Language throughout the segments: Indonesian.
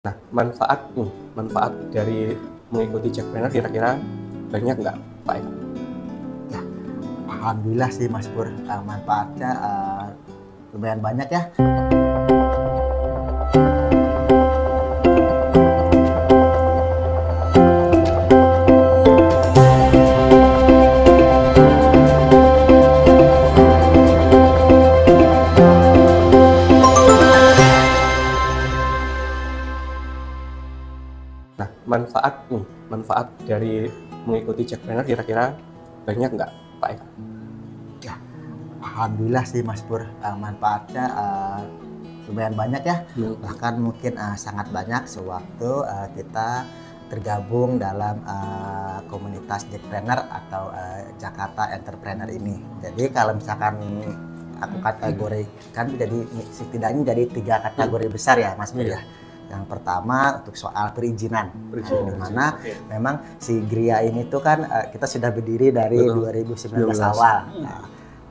Nah, manfaat dari mengikuti Jackpreneur kira-kira banyak nggak, Pak Eka? Ya, alhamdulillah sih Mas Pur, manfaatnya lumayan banyak ya. Nah, manfaat dari mengikuti Jackpreneur kira-kira banyak nggak, Pak Eka? Ya, alhamdulillah sih Mas Pur, manfaatnya lumayan banyak ya. Bahkan mungkin sangat banyak sewaktu kita tergabung dalam komunitas Jackpreneur atau Jakarta Entrepreneur ini. Jadi kalau misalkan aku kategorikan jadi setidaknya jadi 3 kategori besar ya Mas Pur ya. Yang pertama untuk soal perizinan, di mana memang si Gria ini tuh kan kita sudah berdiri dari 2019 awal.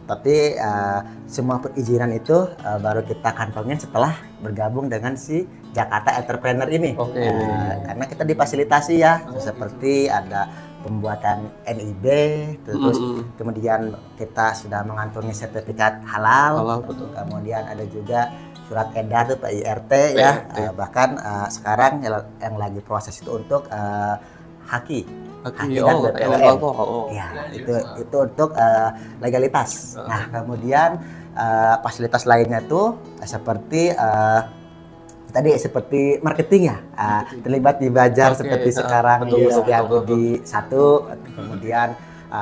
Tapi semua perizinan itu baru kita kantongin setelah bergabung dengan si Jakarta Entrepreneur ini. Karena kita difasilitasi ya, seperti ada pembuatan NIB, terus kemudian kita sudah mengantongi sertifikat halal, kemudian ada juga surat edar tuh PIRT ya, bahkan sekarang yang lagi proses itu untuk Haki dan BPOM. Ya, itu untuk legalitas. Nah, kemudian fasilitas lainnya tuh seperti tadi seperti marketing ya, terlibat di Bajar seperti sekarang di Setiabudi 1, kemudian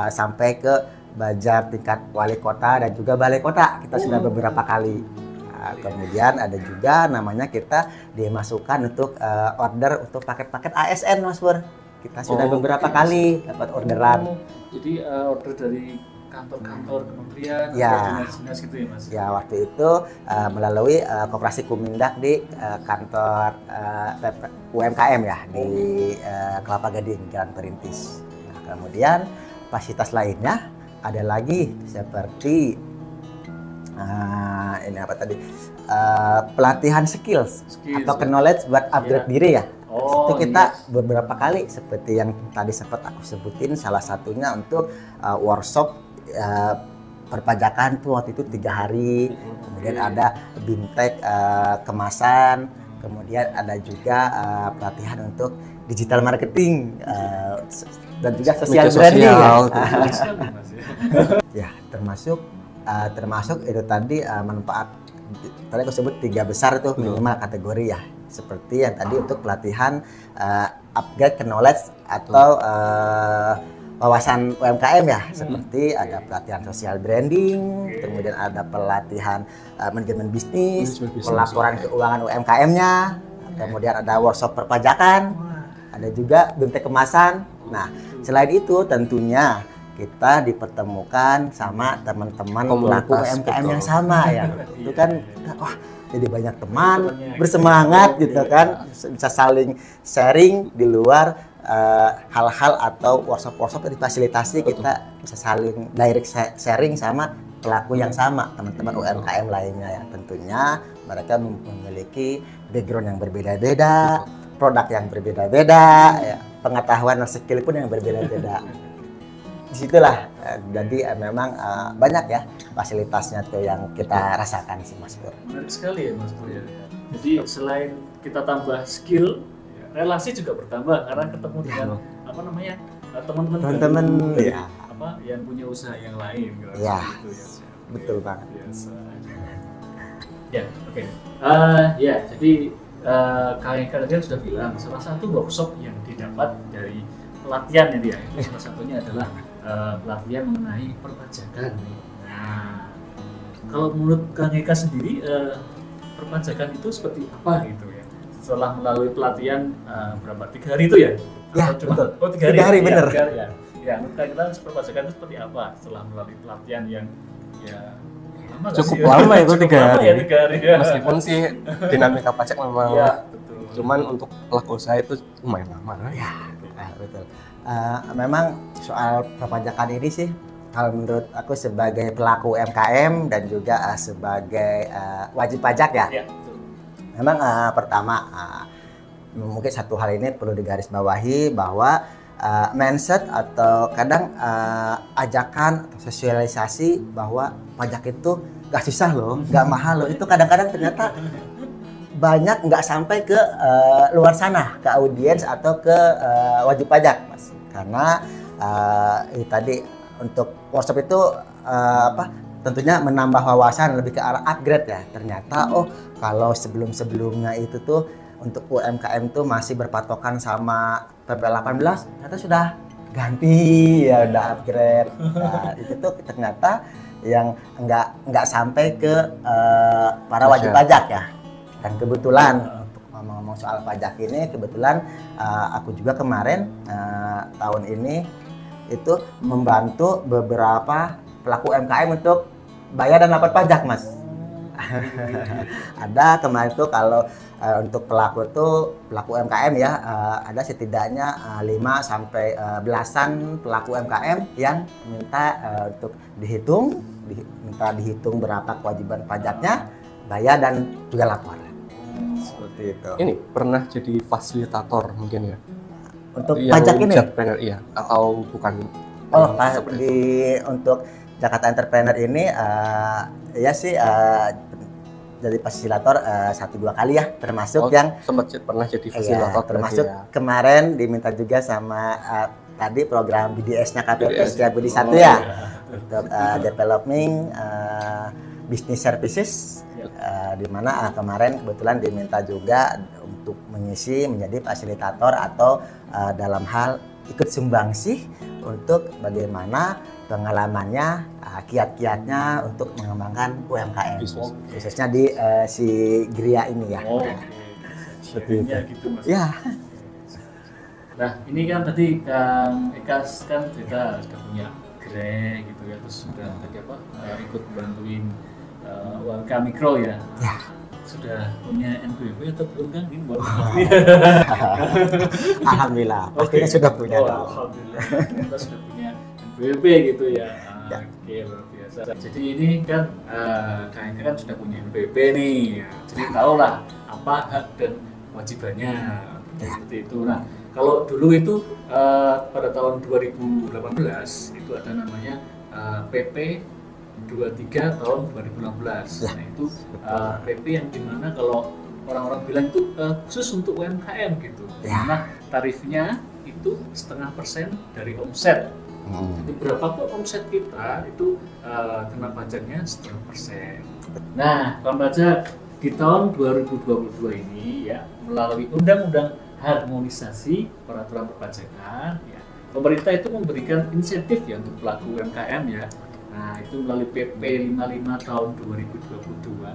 sampai ke Bajar tingkat wali kota dan juga balai kota kita sudah beberapa kali. Kemudian ada juga namanya kita dimasukkan untuk order untuk paket-paket ASN Mas Pur. Kita sudah beberapa kali dapat orderan. Jadi order dari kantor-kantor kementerian ya, dinas gitu ya Mas? Ya, waktu itu melalui Koperasi Kumindak di kantor UMKM ya di Kelapa Gading, Jalan Perintis. Nah, kemudian fasilitas lainnya ada lagi seperti ini apa tadi, pelatihan skills atau knowledge buat upgrade diri ya. Itu kita beberapa kali seperti yang tadi sempat aku sebutin, salah satunya untuk workshop perpajakan tuh waktu itu 3 hari, kemudian ada bimtek kemasan, kemudian ada juga pelatihan untuk digital marketing dan juga social branding ya, termasuk itu tadi manfaat tadi aku sebut 3 besar itu minimal kategori ya, seperti yang tadi untuk pelatihan upgrade knowledge atau wawasan UMKM ya, seperti ada pelatihan social branding, kemudian ada pelatihan manajemen bisnis, pelaporan keuangan UMKM-nya, kemudian ada workshop perpajakan, ada juga bimtek kemasan. Nah, selain itu tentunya kita dipertemukan sama teman-teman pelaku UMKM yang sama ya. Itu kan wah, jadi banyak teman bersemangat gitu kan, bisa saling sharing di luar hal-hal atau workshop-workshop yang difasilitasi, kita bisa saling direct sharing sama pelaku yang sama, teman-teman UMKM lainnya ya. Tentunya mereka memiliki background yang berbeda-beda, produk yang berbeda-beda ya, pengetahuan dan skill pun yang berbeda-beda. Disitulah jadi memang banyak ya fasilitasnya tuh yang kita rasakan sih Mas Pur. Menarik sekali ya Mas Pur ya. Jadi selain kita tambah skill, relasi juga bertambah karena ketemu dengan apa namanya teman-teman ya, apa yang punya usaha yang lain gitu ya. Gitu ya. Betul banget. Biasa. Ya, oke. Ya, jadi Kang Eka tadi sudah bilang salah satu workshop yang didapat dari pelatihan ya dia, itu salah satunya adalah pelatihan mengenai perpajakan. Nah, kalau menurut Kang Eka sendiri perpajakan itu seperti apa gitu ya? Setelah melalui pelatihan berapa? 3 hari itu ya? Ya, betul. Oh, 3 hari. 3 hari bener. Ya. Ya, menurut Kang Eka perpajakan itu seperti apa setelah melalui pelatihan yang ya cukup lama itu 3 hari. Ya, 3 hari ya. Meskipun sih dinamika pajak memang ya, betul. Cuman untuk pelaku usaha itu lumayan lama ya. Betul. Memang soal perpajakan ini sih, kalau menurut aku sebagai pelaku UMKM dan juga sebagai wajib pajak ya, Ya, betul. memang pertama mungkin satu hal ini perlu digarisbawahi bahwa mindset atau kadang ajakan atau sosialisasi bahwa pajak itu gak susah loh, gak mahal loh, itu kadang-kadang ternyata banyak nggak sampai ke luar sana, ke audiens atau ke wajib pajak, Mas. Karena ini tadi untuk workshop itu tentunya menambah wawasan, lebih ke arah upgrade ya. Ternyata kalau sebelumnya itu tuh untuk UMKM tuh masih berpatokan sama PP 18, ternyata sudah ganti ya, udah upgrade. Nah, itu tuh ternyata yang nggak sampai ke para wajib pajak ya. Dan kebetulan untuk ngomong-ngomong soal pajak ini, kebetulan aku juga kemarin tahun ini itu membantu beberapa pelaku UMKM untuk bayar dan lapor pajak, Mas. Ada kemarin tuh kalau untuk pelaku UMKM ya, ada setidaknya 5 sampai belasan pelaku UMKM yang minta untuk minta dihitung berapa kewajiban pajaknya, bayar dan juga lapor. Seperti itu. Ini pernah jadi fasilitator mungkin ya? Untuk yang pajak ini? Jackpreneur, iya. Atau bukan? Untuk Jakarta Entrepreneur ini ya sih jadi fasilitator 1-2 kali ya, termasuk yang sempat pernah jadi fasilitator. Iya, termasuk kemarin diminta juga sama tadi program BDS-nya KPP Setiabudi 1 ya, untuk developing business services, di mana kemarin kebetulan diminta juga untuk mengisi menjadi fasilitator atau dalam hal ikut sumbangsih untuk bagaimana pengalamannya, kiat-kiatnya untuk mengembangkan UMKM, khususnya di si Gria ini ya. Seperti itu. Gitu, Mas. Ya. Nah, ini kan tadi Kang Ekas kan kita sudah punya Gre gitu ya, terus sudah tadi ikut bantuin UMKM mikro ya. Ya. Sudah punya NPWP atau belum, Kang? Ini buat Alhamdulillah, pastinya sudah punya. Alhamdulillah, kita sudah punya NPWP gitu ya. Oke, luar biasa. Jadi ini kan kayaknya kan sudah punya NPWP nih, ya. Jadi tahulah apa hak dan kewajibannya seperti itu. Nah, kalau dulu itu pada tahun 2018 itu ada namanya PP 23 tahun 2016. Nah, itu PP yang dimana kalau orang-orang bilang itu khusus untuk UMKM gitu. Dimana tarifnya itu 0,5% dari omset. Jadi berapapun omset kita itu kena pajaknya 0,5%. Nah, kalau pajak di tahun 2022 ini ya, melalui Undang-Undang Harmonisasi Peraturan Perpajakan ya, pemerintah itu memberikan insentif ya untuk pelaku UMKM ya. Nah, itu melalui PP 55 tahun 2022,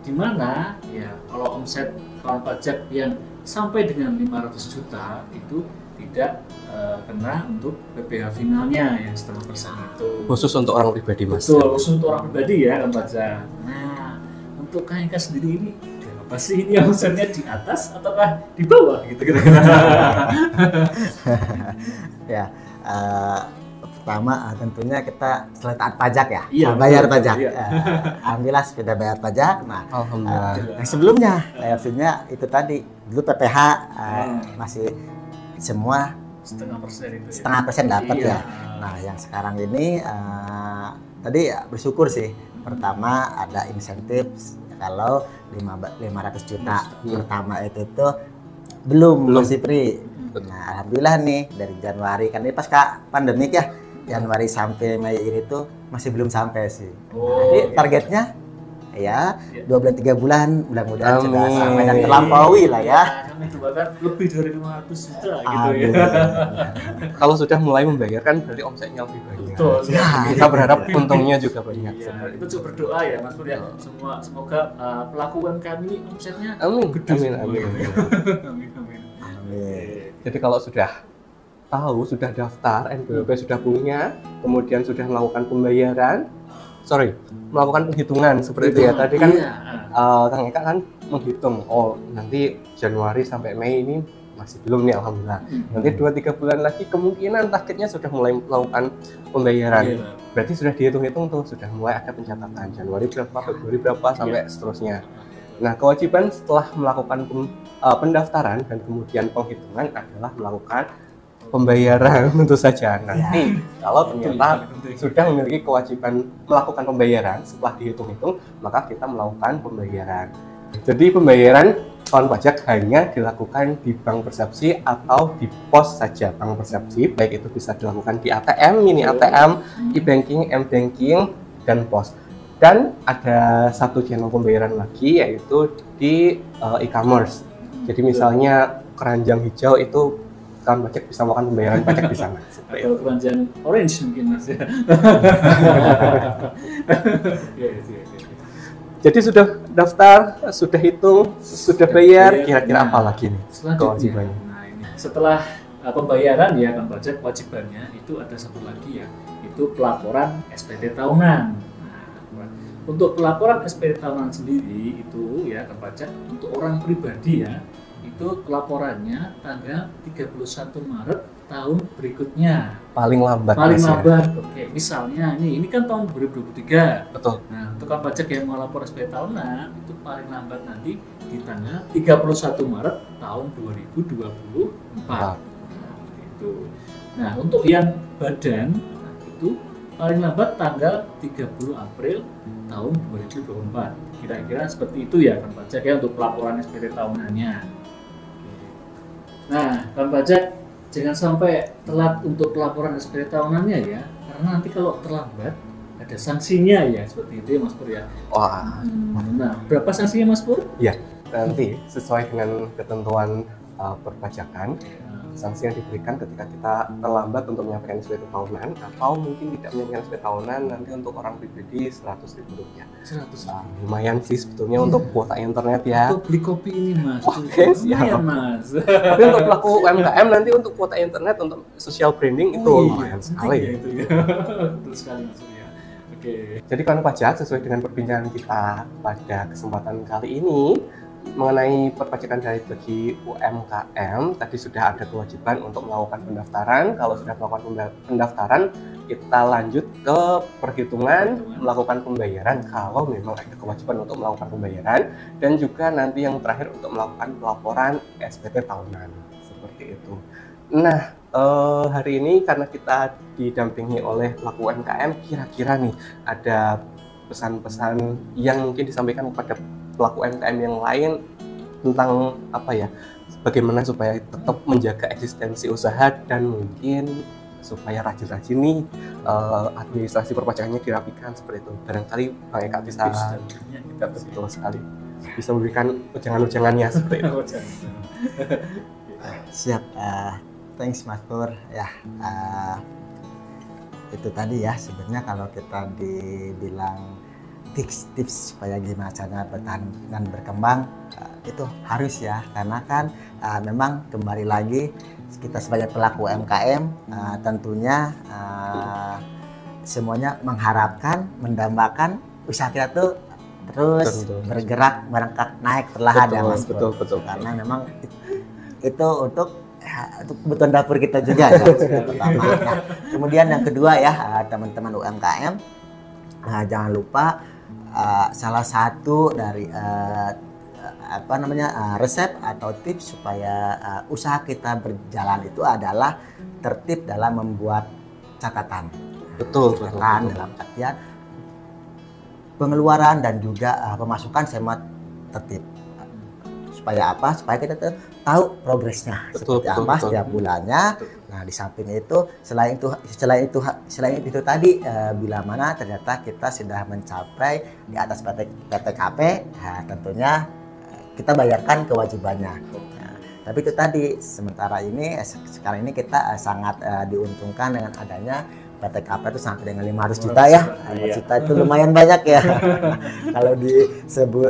di mana ya kalau omset kawan pajak yang sampai dengan 500 juta itu tidak kena untuk PPh finalnya yang 0,5% itu. Khusus untuk orang pribadi, Mas. Betul, khusus untuk orang pribadi ya kawan pajak. Nah, untuk KNK sendiri ini apa sih, ini omsetnya di atas ataukah di bawah gitu kira-kira? Ya. Pertama tentunya kita selain taat pajak ya, bayar pajak. Alhamdulillah sudah bayar pajak. Nah, alhamdulillah. Sebelumnya maksudnya itu tadi dulu PPh masih semua 0,5% itu. 0,5% dapat ya. Nah, yang sekarang ini tadi bersyukur sih. Pertama ada insentif kalau 500 juta pertama itu tuh belum masih free. Nah, alhamdulillah nih dari Januari, kan ini pas pandemik ya, Januari sampai Mei ini tuh masih belum sampai sih. Jadi targetnya ya 2 bulan 3 bulan mudah-mudahan sudah sampai dan terlampaui lah ya. Kami bahkan lebih dari 500 juta gitu ya. Kalau sudah mulai membayarkan berarti omsetnya lebih banyak. Betul. Kita berharap untungnya juga banyak. Iya, itu juga berdoa ya Mas Pur ya. Semoga pelaku UMKM ini omsetnya gede. Amin. Jadi kalau sudah tahu, sudah daftar, NPWP sudah punya, kemudian sudah melakukan melakukan penghitungan seperti itu ya. Tadi kan Kang Eka kan menghitung, nanti Januari sampai Mei ini masih belum nih, alhamdulillah. Nanti 2-3 bulan lagi kemungkinan targetnya sudah mulai melakukan pembayaran. Berarti sudah dihitung-hitung tuh, sudah mulai ada pencatatan Januari berapa, Februari berapa, sampai seterusnya. Nah, kewajiban setelah melakukan pendaftaran dan kemudian penghitungan adalah melakukan pembayaran tentu saja. Nanti kalau ternyata sudah memiliki kewajiban melakukan pembayaran setelah dihitung-hitung, maka kita melakukan pembayaran. Jadi pembayaran kawan pajak hanya dilakukan di bank persepsi atau di pos saja bank persepsi, baik itu bisa dilakukan di ATM, mini ATM, e-banking, m-banking, dan pos. Dan ada satu channel pembayaran lagi yaitu di e-commerce. Jadi misalnya keranjang hijau itu kawan pajak bisa melakukan pembayaran pajak di sana. Atau keranjang orange mungkin Mas ya. Jadi sudah daftar, sudah hitung, sudah bayar, kira-kira apa lagi nih kewajibannya? Nah, ini setelah pembayaran ya kan pajak, kewajibannya itu ada satu lagi ya, itu pelaporan SPT tahunan. Nah, untuk pelaporan SPT tahunan sendiri itu ya kan pajak untuk orang pribadi ya, itu pelaporannya tanggal 31 Maret tahun berikutnya. Paling lambat. Paling lambat. Oke, misalnya ini kan tahun 2023. Betul. Nah, untuk kan pajak yang mau lapor SPT tahunan itu paling lambat nanti di tanggal 31 Maret tahun 2024. Itu. Nah, untuk yang badan itu paling lambat tanggal 30 April tahun 2024. Kira-kira seperti itu ya kan pajak ya untuk pelaporan SPT tahunannya. Nah, kan pajak jangan sampai telat untuk pelaporan SPT tahunannya ya, karena nanti kalau terlambat ada sanksinya ya, seperti itu ya Mas Pur ya. Wah. Nah, berapa sanksinya Mas Pur? Ya, nanti sesuai dengan ketentuan perpajakan, sanksi yang diberikan ketika kita terlambat untuk menyampaikan SPT tahunan atau mungkin tidak menyampaikan SPT tahunan, nanti untuk orang pribadi Rp100.000. 100.000. Lumayan sih sebetulnya untuk kuota internet ya. Untuk beli kopi ini Mas. Oke, siap. Mas. Tapi untuk pelaku UMKM nanti untuk kuota internet untuk social branding itu lumayan sekali. Ya, itu ya. Betul sekali Mas ya. Oke. Jadi kawan pajak, sesuai dengan perbincangan kita pada kesempatan kali ini mengenai perpajakan dari bagi UMKM, tadi sudah ada kewajiban untuk melakukan pendaftaran. Kalau sudah melakukan pendaftaran, kita lanjut ke perhitungan, melakukan pembayaran kalau memang ada kewajiban untuk melakukan pembayaran, dan juga nanti yang terakhir untuk melakukan pelaporan SPT tahunan, seperti itu. Nah, hari ini karena kita didampingi oleh pelaku UMKM, kira-kira nih ada pesan-pesan yang mungkin disampaikan kepada pelaku UMKM yang lain tentang apa ya, bagaimana supaya tetap menjaga eksistensi usaha dan mungkin supaya rajin-rajin nih administrasi perpajakannya dirapikan seperti itu. Barangkali Bang Eka bisa betul sekali bisa memberikan ujangan-ujangannya seperti itu. Siap, thanks Mas Pur ya. Itu tadi ya, sebenarnya kalau kita dibilang tips-tips supaya gimana caranya bertahan dan berkembang, itu harus ya, karena kan memang kembali lagi kita sebagai pelaku UMKM tentunya semuanya mengharapkan, mendambakan usaha kita tuh terus bergerak, merangkak naik perlahan ya Mas. Betul. Karena memang itu untuk kebutuhan dapur kita juga ya. Pertama. Nah, kemudian yang kedua ya, teman-teman UMKM, jangan lupa salah satu dari resep atau tips supaya usaha kita berjalan itu adalah tertib dalam membuat catatan. Betul. Dalam artian pengeluaran dan juga pemasukan semua tertib. Supaya apa? Supaya kita tahu progresnya seperti apa setiap bulannya. Nah, di samping itu selain itu tadi bila mana ternyata kita sudah mencapai di atas PTKP, nah, tentunya kita bayarkan kewajibannya. Nah, tapi itu tadi sekarang ini kita sangat diuntungkan dengan adanya PTKP itu sampai dengan 500 juta ya. 500 juta itu lumayan banyak ya. Kalau di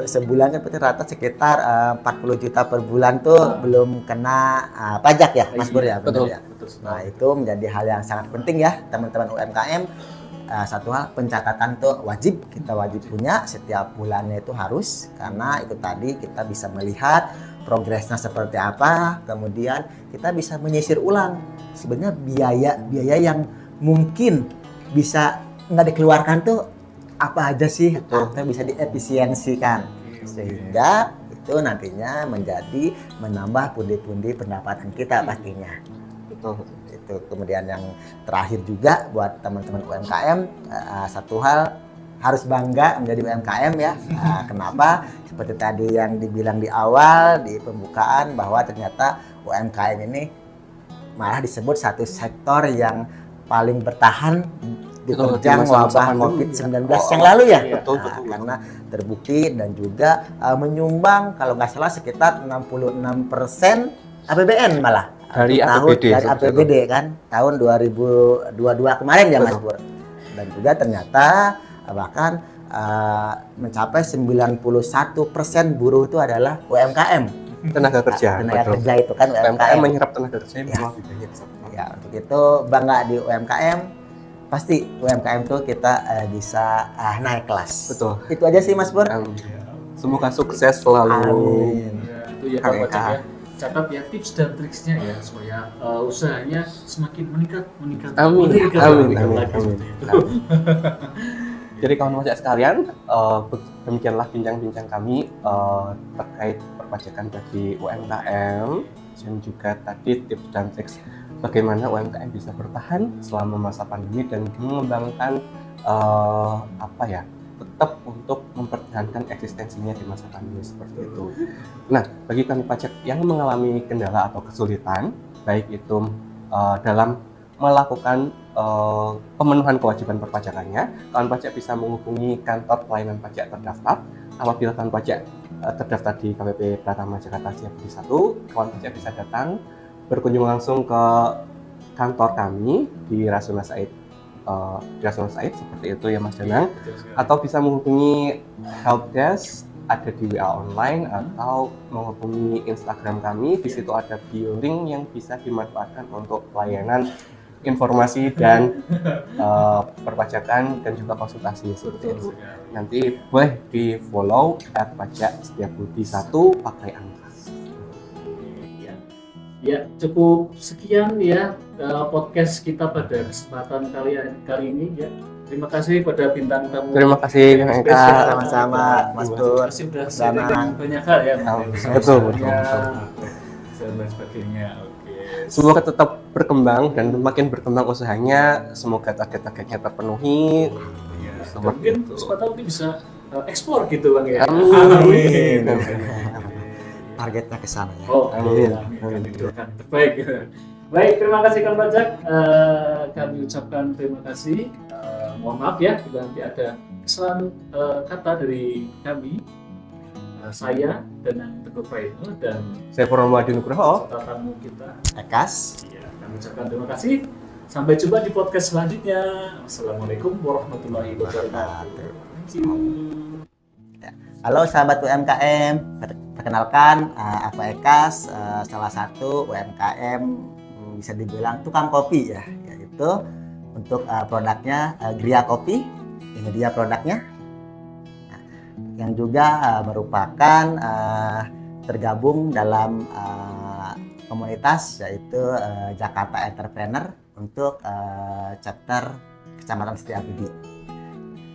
sebulan kan rata sekitar 40 juta per bulan tuh belum kena pajak ya Mas Pur ya. Betul. Ya? Nah, itu menjadi hal yang sangat penting ya teman-teman UMKM. Satu hal, pencatatan tuh kita wajib punya setiap bulannya itu harus, karena itu tadi kita bisa melihat progresnya seperti apa, kemudian kita bisa menyisir ulang sebenarnya biaya yang mungkin bisa nggak dikeluarkan tuh apa aja sih, atau bisa diefisiensikan. Sehingga itu nantinya menambah pundi-pundi pendapatan kita pastinya. Betul. Itu kemudian yang terakhir juga buat teman-teman UMKM, satu hal harus bangga menjadi UMKM ya. Kenapa? Seperti tadi yang dibilang di awal di pembukaan bahwa ternyata UMKM ini malah disebut satu sektor yang paling bertahan diterjang wabah COVID-19 yang lalu ya. Betul. Karena terbukti dan juga menyumbang kalau nggak salah sekitar 66% APBN malah dari APBD kan tahun 2022 kemarin ya Mas Pur. Dan juga ternyata bahkan mencapai 91% buruh itu adalah UMKM. Tenaga kerja. Tenaga kerja itu kan UMKM menyerap tenaga kerja yang ya. lebih banyak. Ya, untuk itu bangga di UMKM. Pasti UMKM tuh kita bisa naik kelas. Betul. Itu aja sih Mas Pur. Semoga sukses selalu. Amin. Ya, itu ya Kang Bajak ya. Catat ya tips dan triksnya ya supaya usahanya semakin meningkat. Amin. Amin. Jadi kawan pajak sekalian, demikianlah bincang-bincang kami terkait perpajakan bagi UMKM dan juga tadi tips dan trik bagaimana UMKM bisa bertahan selama masa pandemi dan mengembangkan tetap untuk mempertahankan eksistensinya di masa pandemi seperti itu. Nah, bagi kawan pajak yang mengalami kendala atau kesulitan, baik itu dalam melakukan pemenuhan kewajiban perpajakannya, kawan pajak bisa menghubungi kantor pelayanan pajak terdaftar. Apabila kawan pajak terdaftar di KPP Pratama Jakarta Setiabudi 1, kawan pajak bisa datang berkunjung langsung ke kantor kami di Rasuna Said seperti itu ya Mas Danang, atau bisa menghubungi helpdesk ada di WA online atau menghubungi Instagram kami. Di situ ada bio link yang bisa dimanfaatkan untuk pelayanan informasi dan perpajakan dan juga konsultasi seperti itu. Nanti boleh di follow @pajak_setiabudi1 pakai angka. Ya, cukup sekian ya podcast kita pada kesempatan kali ini ya. Terima kasih pada bintang tamu. Terima kasih Kang Eka. Sama-sama Mas Pur. Sudah sharing banyak hal ya. Betul. Dan sebagainya. Oke. Semoga tetap berkembang dan makin berkembang usahanya. Semoga target-targetnya terpenuhi. Ya, mungkin siapa tahu dia bisa ekspor gitu Bang ya. Amin. Targetnya ke sana ya. Oh, amin. Baik. Baik, terima kasih Kang Bajak. Kami ucapkan terima kasih. Mohon maaf ya bila nanti ada kesalahan kata dari kami. Saya dan Teguh Praino dan Saya Purnomo Adi Nugroho. serta tamu kita Ekas. ya, kami ucapkan terima kasih. Sampai jumpa di podcast selanjutnya. Assalamualaikum warahmatullahi wabarakatuh. Thank you. Halo sahabat UMKM, perkenalkan aku Ekas, salah satu UMKM bisa dibilang tukang kopi ya, yaitu untuk produknya Gria Kopi. Ini dia produknya, yang juga merupakan tergabung dalam komunitas yaitu Jakarta Entrepreneur untuk chapter Kecamatan Setiabudi.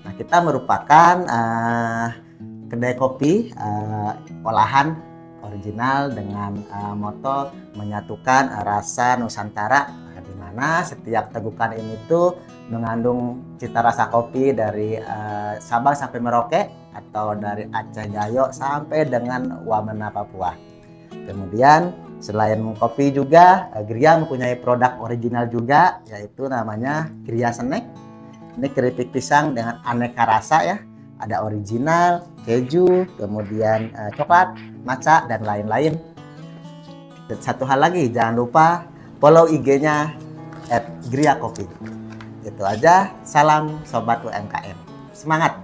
Nah, kita merupakan kedai kopi olahan original dengan moto menyatukan rasa Nusantara, di mana setiap tegukan ini tuh mengandung cita rasa kopi dari Sabang sampai Merauke atau dari Aceh Gayo sampai dengan Wamena Papua. Kemudian selain kopi juga Gria mempunyai produk original juga, yaitu namanya Gria Snack. Ini keripik pisang dengan aneka rasa ya. Ada original, keju, kemudian coklat, matcha, dan lain-lain. Dan satu hal lagi, jangan lupa follow IG-nya @griakopi. Itu aja, salam Sobat UMKM. Semangat!